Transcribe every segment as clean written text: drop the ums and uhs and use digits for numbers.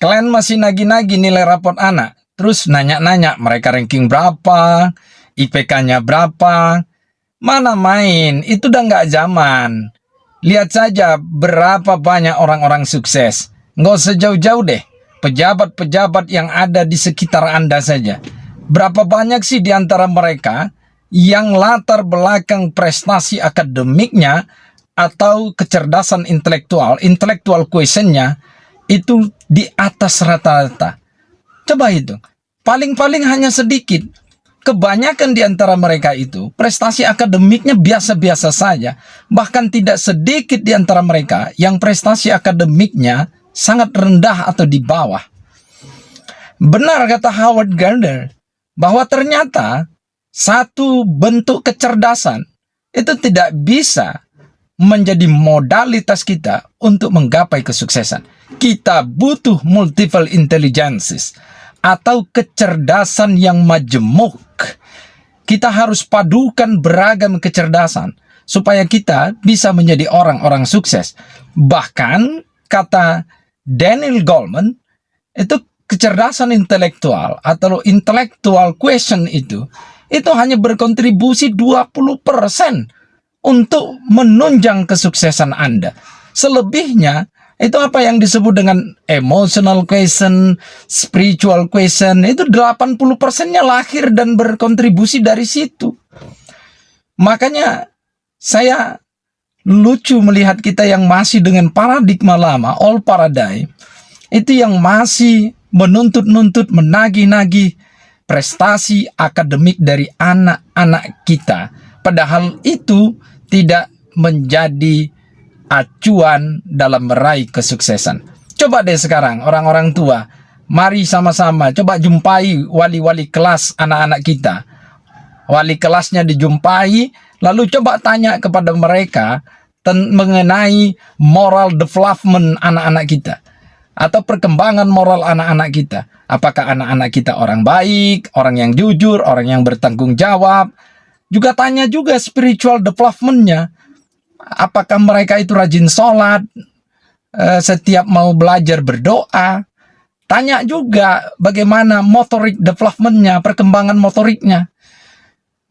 Kalian masih nagih-nagih nilai raport anak, terus nanya-nanya mereka ranking berapa, IPK-nya berapa. Mana main, itu udah nggak zaman. Lihat saja berapa banyak orang-orang sukses. Nggak usah jauh-jauh deh, pejabat-pejabat yang ada di sekitar Anda saja. Berapa banyak sih di antara mereka yang latar belakang prestasi akademiknya atau kecerdasan intellectual quotient-nya itu di atas rata-rata. Coba hitung, paling-paling hanya sedikit. Kebanyakan di antara mereka itu prestasi akademiknya biasa-biasa saja. Bahkan tidak sedikit di antara mereka yang prestasi akademiknya sangat rendah atau di bawah. Benar kata Howard Gardner bahwa ternyata satu bentuk kecerdasan itu tidak bisa menjadi modalitas kita untuk menggapai kesuksesan. Kita butuh multiple intelligences atau kecerdasan yang majemuk. Kita harus padukan beragam kecerdasan supaya kita bisa menjadi orang-orang sukses. Bahkan kata Daniel Goleman, itu kecerdasan intelektual atau intellectual quotient itu hanya berkontribusi 20% untuk menunjang kesuksesan Anda. Selebihnya itu apa yang disebut dengan emotional quotient, spiritual quotient, itu 80%-nya lahir dan berkontribusi dari situ. Makanya saya lucu melihat kita yang masih dengan paradigma lama, old paradigm, itu yang masih menuntut-nuntut, menagih-nagih prestasi akademik dari anak-anak kita. Padahal itu tidak menjadi acuan dalam meraih kesuksesan. Coba deh sekarang orang-orang tua, mari sama-sama coba jumpai wali-wali kelas anak-anak kita. Wali kelasnya dijumpai, lalu coba tanya kepada mereka mengenai moral development anak-anak kita atau perkembangan moral anak-anak kita. Apakah anak-anak kita orang baik, orang yang jujur, orang yang bertanggung jawab. Juga tanya juga spiritual development-nya. Apakah mereka itu rajin sholat, setiap mau belajar berdoa. Tanya juga bagaimana motorik development-nya, perkembangan motoriknya.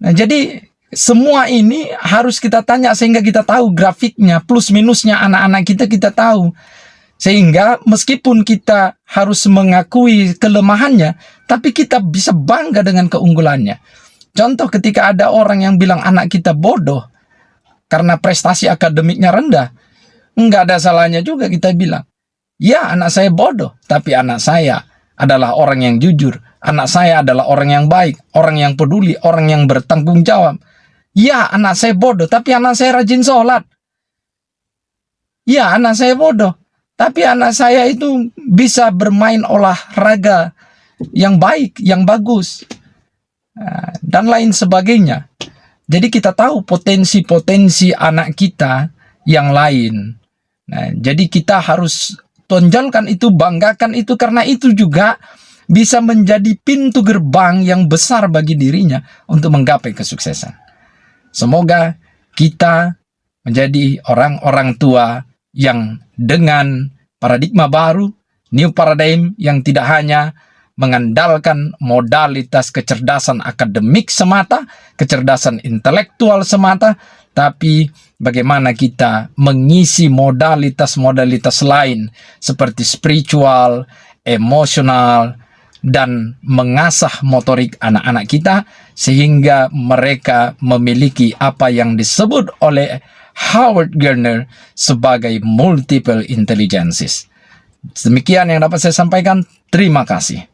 Nah, jadi semua ini harus kita tanya sehingga kita tahu grafiknya, plus minusnya anak-anak kita tahu. Sehingga meskipun kita harus mengakui kelemahannya, tapi kita bisa bangga dengan keunggulannya. Contoh ketika ada orang yang bilang anak kita bodoh karena prestasi akademiknya rendah, nggak ada salahnya juga kita bilang, ya anak saya bodoh, tapi anak saya adalah orang yang jujur, anak saya adalah orang yang baik, orang yang peduli, orang yang bertanggung jawab. Ya anak saya bodoh, tapi anak saya rajin sholat. Ya anak saya bodoh, tapi anak saya itu bisa bermain olahraga yang baik, yang bagus, dan lain sebagainya. Jadi kita tahu potensi-potensi anak kita yang lain. Nah, jadi kita harus tonjolkan itu, banggakan itu, karena itu juga bisa menjadi pintu gerbang yang besar bagi dirinya untuk menggapai kesuksesan. Semoga kita menjadi orang-orang tua yang dengan paradigma baru, new paradigm, yang tidak hanya mengandalkan modalitas kecerdasan akademik semata, kecerdasan intelektual semata, tapi bagaimana kita mengisi modalitas-modalitas lain seperti spiritual, emosional, dan mengasah motorik anak-anak kita sehingga mereka memiliki apa yang disebut oleh Howard Gardner sebagai multiple intelligences. Demikian yang dapat saya sampaikan. Terima kasih.